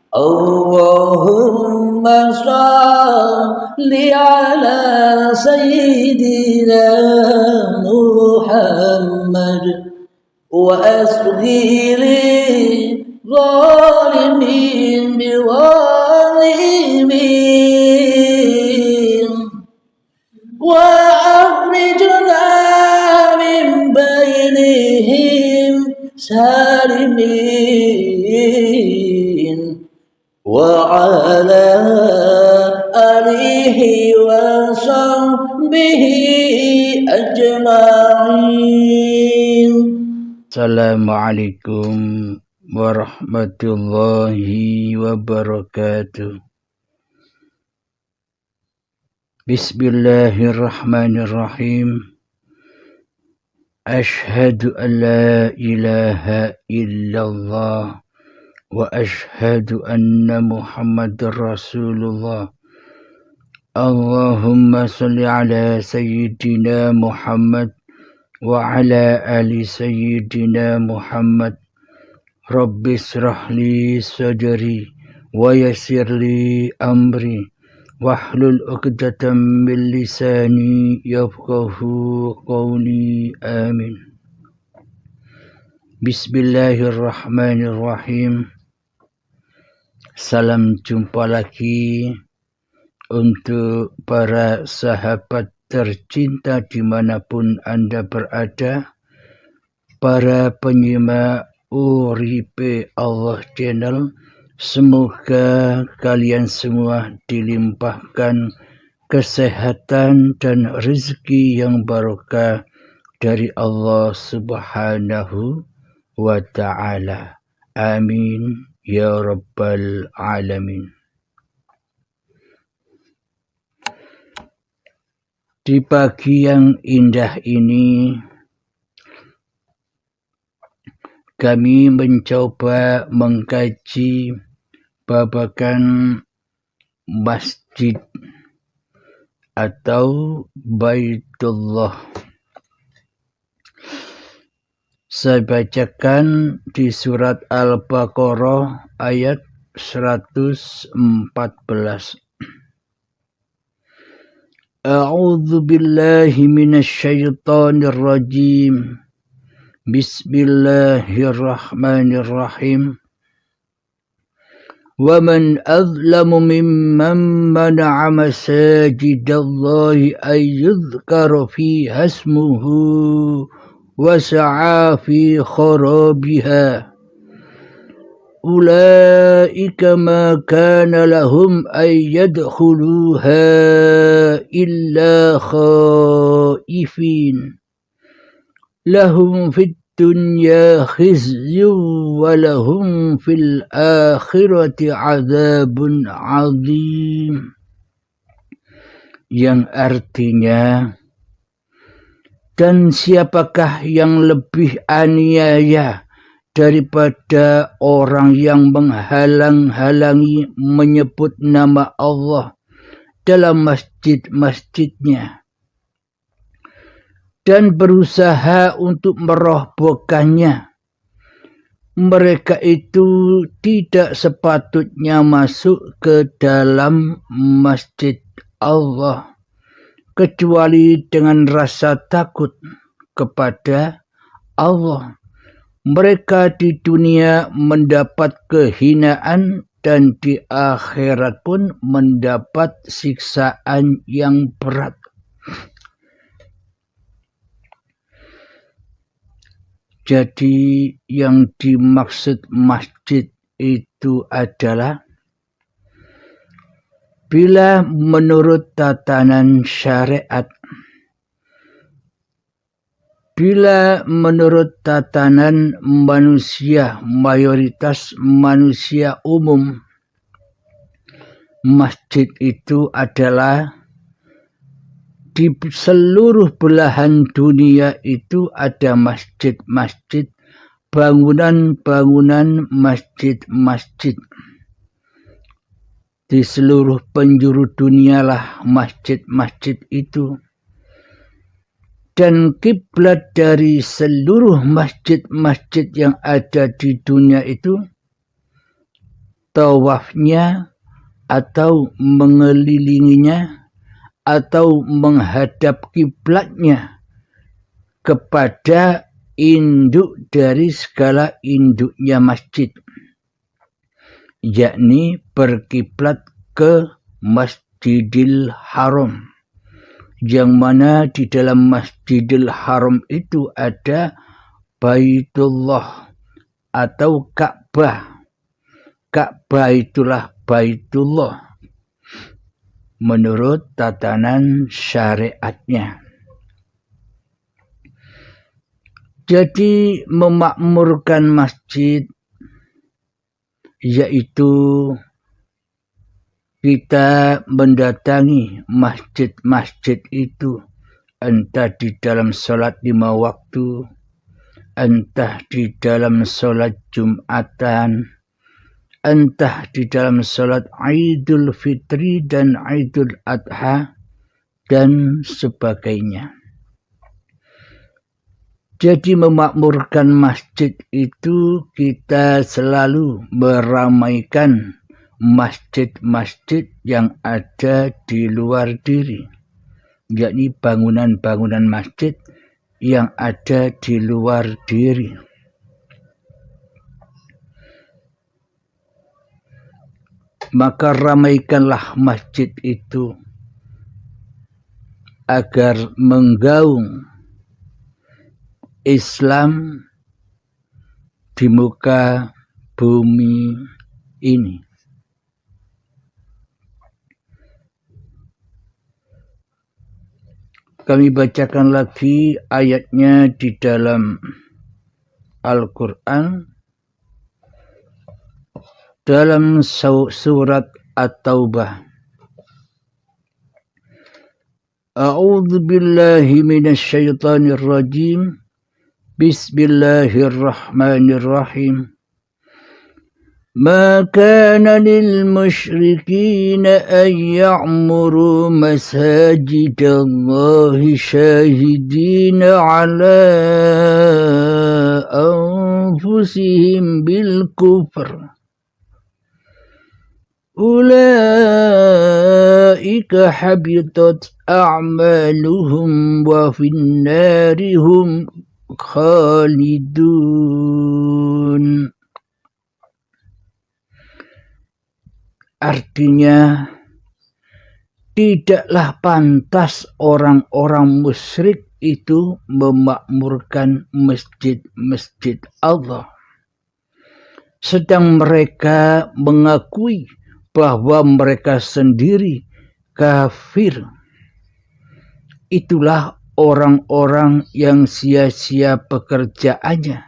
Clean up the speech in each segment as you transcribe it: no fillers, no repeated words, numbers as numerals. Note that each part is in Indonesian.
Allahumma salli ala sayyidina Muhammad wa asghiri zalimin biwalimin wa akhrijna min bainihim salimin wa ala alihi wa sahbihi ajma'in. Assalamualaikum warahmatullahi wabarakatuh. Bismillahirrahmanirrahim. Ashhadu an la ilaha illallah wa ashhadu anna Muhammadar Rasulullah. Allahumma salli ala sayyidina Muhammad wa ala ali sayyidina Muhammad. Rabbi israh li sadri wa yassir li amri wahlul 'uqdatam min lisani yafqahu qawli. Amin. Bismillahirrahmanirrahim. Salam jumpa lagi untuk para sahabat tercinta dimanapun Anda berada, para penyimak Uripe Allah Channel. Semoga kalian semua dilimpahkan kesehatan dan rezeki yang barokah dari Allah Subhanahu wa ta'ala. Amin ya rabbal alamin. Di pagi yang indah ini kami mencoba mengkaji babakan masjid atau Baitullah. Saya bacakan di surat Al-Baqarah ayat 114. A'udzu billahi minasy syaithanir rajim. Bismillahirrahmanirrahim. وَمَنْ أَظْلَمُ مِمَّنْ مَنَعَ مَسَاجِدَ اللَّهِ أَنْ يُذْكَرَ فِيهَا اسْمُهُ وَسَعَى فِي خَرَابِهَا أُولَئِكَ مَا كَانَ لَهُمْ أَنْ يَدْخُلُوهَا إِلَّا خَائِفِينَ لَهُمْ فِي الدُّنْيَا خِزْيٌ وَلَهُمْ فِي الْآخِرَةِ عَذَابٌ عَظِيمٌ. Yang artinya, dan siapakah yang lebih aniaya daripada orang yang menghalang-halangi menyebut nama Allah dalam masjid-masjidnya dan berusaha untuk merobohkannya. Mereka itu tidak sepatutnya masuk ke dalam masjid Allah kecuali dengan rasa takut kepada Allah. Mereka di dunia mendapat kehinaan dan di akhirat pun mendapat siksaan yang berat. Jadi yang dimaksud masjid itu adalah bila menurut tatanan syariat, bila menurut tatanan manusia, mayoritas manusia umum, masjid itu adalah di seluruh belahan dunia itu ada masjid-masjid, bangunan-bangunan masjid-masjid. Di seluruh penjuru dunialah masjid-masjid itu. Dan kiblat dari seluruh masjid-masjid yang ada di dunia itu tawafnya atau mengelilinginya atau menghadap kiblatnya kepada induk dari segala induknya masjid, yakni berkiblat ke Masjidil Haram, yang mana di dalam Masjidil Haram itu ada Baitullah atau Ka'bah. Ka'bah itulah Baitullah menurut tatanan syariatnya. Jadi memakmurkan masjid yaitu kita mendatangi masjid-masjid itu, entah di dalam sholat 5 waktu, entah di dalam sholat Jumatan, entah di dalam sholat Idul Fitri dan Idul Adha, dan sebagainya. Jadi memakmurkan masjid itu kita selalu meramaikan masjid-masjid yang ada di luar diri, yakni bangunan-bangunan masjid yang ada di luar diri. Maka ramaikanlah masjid itu agar menggaung Islam di muka bumi ini. Kami bacakan lagi ayatnya di dalam Al-Quran dalam surat At-Taubah. A'udzu billahi minasy syaithanir rajim. Bismillahirrahmanirrahim. ما كان للمشركين أن يعمروا مساجد الله شاهدين على أنفسهم بالكفر أولئك حبطت أعمالهم وفي النار هم خالدون. Artinya, tidaklah pantas orang-orang musyrik itu memakmurkan masjid-masjid Allah, sedang mereka mengakui bahwa mereka sendiri kafir. Itulah orang-orang yang sia-sia pekerjaannya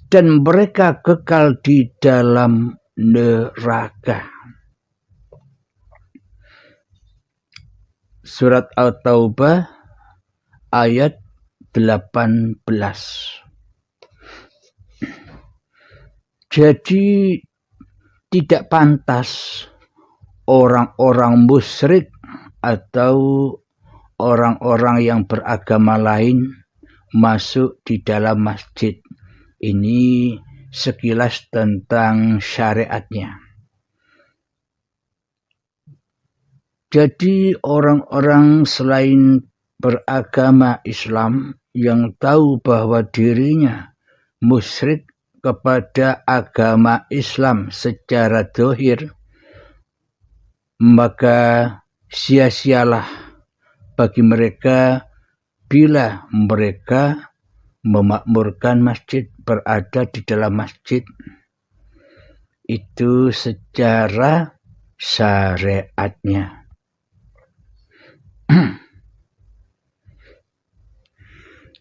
dan mereka kekal di dalam neraka. Surat At-Taubah ayat 18. Jadi tidak pantas orang-orang musyrik atau orang-orang yang beragama lain masuk di dalam masjid. Ini sekilas tentang syariatnya. Jadi orang-orang selain beragama Islam yang tahu bahwa dirinya musyrik kepada agama Islam secara zahir, maka sia-sialah bagi mereka bila mereka memakmurkan masjid, berada di dalam masjid itu secara syariatnya.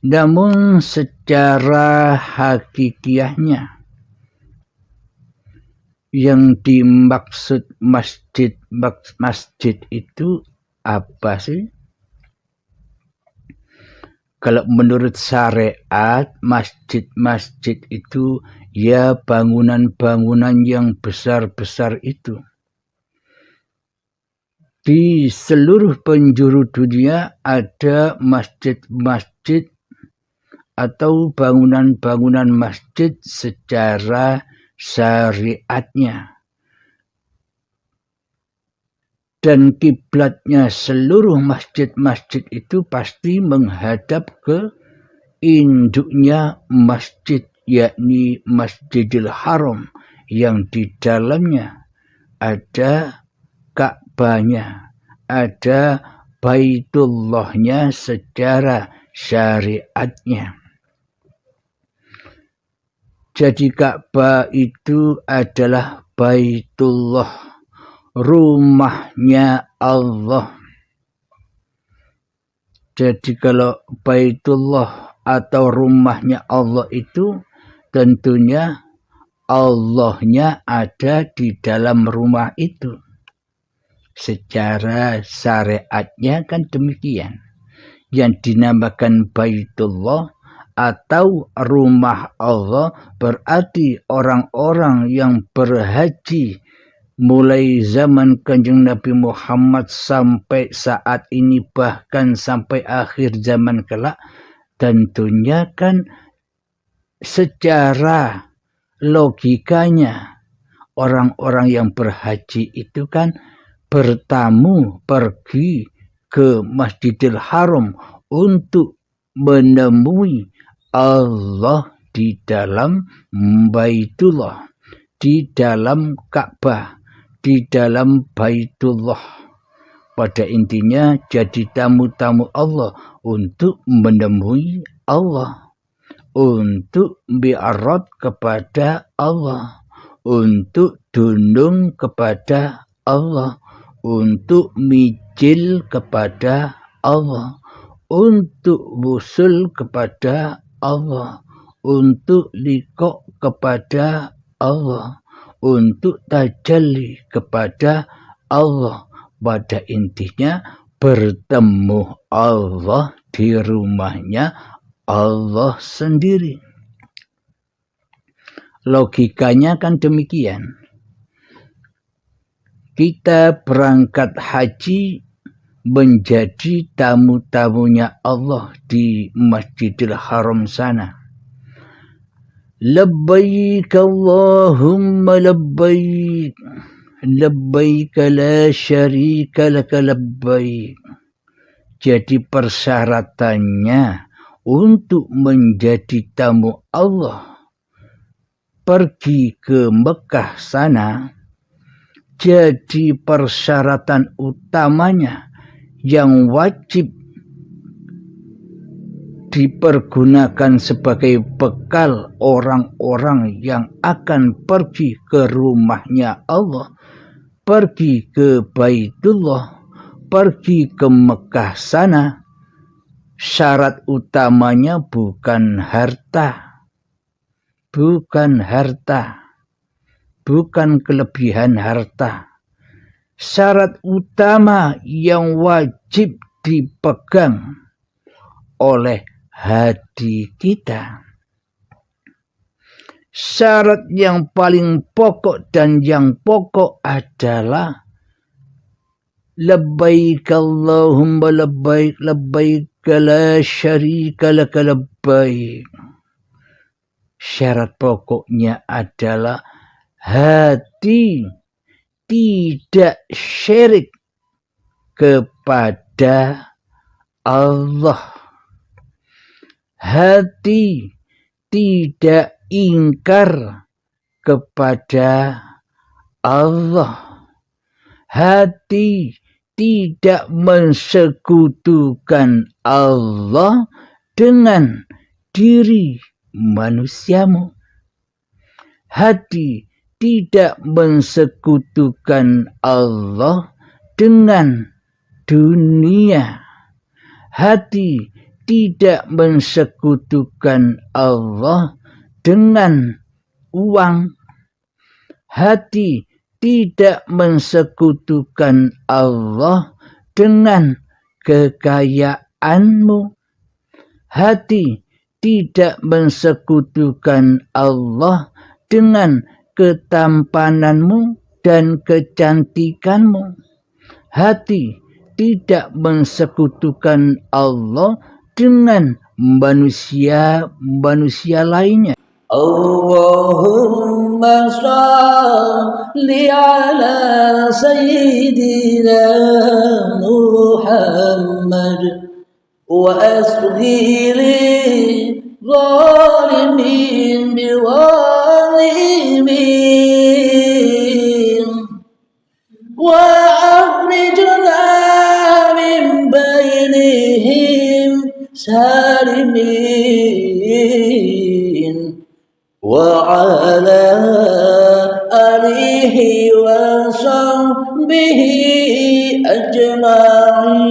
Namun secara hakikiahnya yang dimaksud masjid itu apa sih? Kalau menurut syariat, masjid itu ya bangunan-bangunan yang besar-besar itu. Di seluruh penjuru dunia ada masjid-masjid atau bangunan-bangunan masjid secara syariatnya. Dan kiblatnya seluruh masjid-masjid itu pasti menghadap ke induknya masjid, yakni Masjidil Haram, yang di dalamnya ada Ka'bahnya, ada Baitullahnya secara syariatnya. Jadi Ka'bah itu adalah Baitullah, rumahnya Allah. Jadi kalau Baitullah atau rumahnya Allah itu tentunya Allahnya ada di dalam rumah itu. Secara syariatnya kan demikian. Yang dinamakan Baitullah atau rumah Allah berarti orang-orang yang berhaji mulai zaman Kanjeng Nabi Muhammad sampai saat ini, bahkan sampai akhir zaman kelak, tentunya kan secara logikanya orang-orang yang berhaji itu kan bertamu pergi ke Masjidil Haram untuk menemui Allah di dalam Baitullah, di dalam Ka'bah, di dalam Baitullah. Pada intinya jadi tamu-tamu Allah untuk menemui Allah, untuk bi'arad kepada Allah, untuk dunung kepada Allah, untuk mijil kepada Allah, untuk wusul kepada Allah, untuk liqo kepada Allah, untuk tajalli kepada Allah. Pada intinya bertemu Allah di rumahnya Allah sendiri. Logikanya kan demikian. Kita berangkat haji menjadi tamu-tamunya Allah di Masjidil Haram sana. Labbaik Allahumma labbaik, labbaik la syarika laka labbaik. Jadi persyaratannya untuk menjadi tamu Allah pergi ke Mekah sana, jadi persyaratan utamanya yang wajib dipergunakan sebagai bekal orang-orang yang akan pergi ke rumahnya Allah, pergi ke Baitullah, pergi ke Mekah sana, syarat utamanya bukan harta, bukan kelebihan harta. Syarat utama yang wajib dipegang oleh hati kita, syarat yang paling pokok dan yang pokok adalah labbaik Allahumma labbaik, labbaik la syarika laka labbaik. Syarat pokoknya adalah hati tidak syirik kepada Allah, hati tidak ingkar kepada Allah, hati tidak mensekutukan Allah dengan diri manusiamu, hati tidak mensekutukan Allah dengan dunia, hati tidak mensekutukan Allah dengan uang, hati tidak mensekutukan Allah dengan kekayaanmu, hati tidak mensekutukan Allah dengan ketampananmu dan kecantikanmu, hati tidak mensekutukan Allah dengan manusia lainnya. Allahumma shalli صل على سيدنا محمد وأسقي للظالمين بظالمين وأخرجنا من بينهم سالمين وعلى آله وصحبه أجمعين.